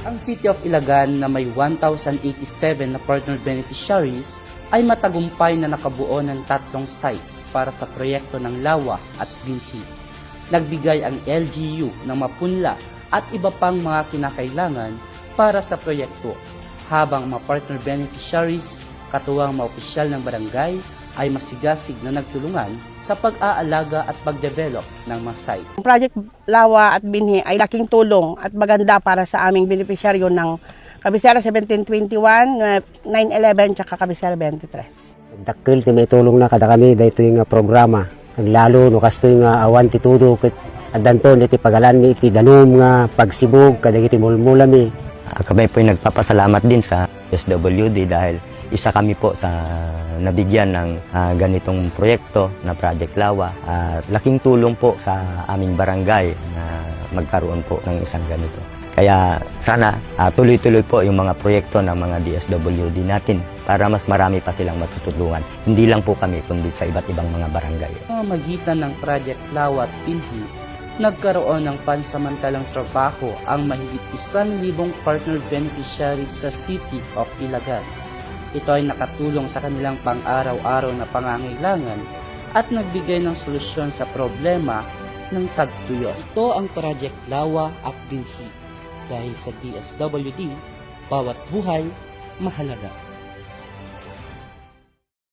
Ang City of Ilagan na may 1,087 na partner beneficiaries ay matagumpay na nakabuo ng 3 sites para sa proyekto ng Lawa at Binhi. Nagbigay ang LGU ng mapunla at iba pang mga kinakailangan para sa proyekto, habang mga partner beneficiaries, katuwang mga opisyal ng barangay, ay masigasig na nagtulungan sa pag-aalaga at pag-develop ng mga site. Ang Project Lawa at Binhi ay laking tulong at maganda para sa aming benepisyaryo ng Cabecera 1721, 911, tsaka Cabecera 23. Dakil ti may tulong na kada kami dahito yung programa. Lalo no kasto yung awan ti tudo at danton iti pagalan mi iti danom nga pagsibog kada iti mulmulami. Kami po ay nagpapasalamat din sa SWD dahil isa kami po sa nabigyan ng ganitong proyekto na Project Lawa. Laking tulong po sa aming barangay na magkaroon po ng isang ganito. Kaya sana tuloy-tuloy po yung mga proyekto ng mga DSWD natin para mas marami pa silang matutulungan. Hindi lang po kami kundi sa iba't ibang mga barangay. Sa magitan ng Project Lawa at Binhi, nagkaroon ng pansamantalang trabaho ang mahigit 1,000 partner beneficiaries sa City of Ilagan. Ito ay nakatulong sa kanilang pang-araw-araw na pangangailangan at nagbigay ng solusyon sa problema ng tagtuyot. Ito ang Project Lawa at Binhi. Dahil sa DSWD, bawat buhay mahalaga.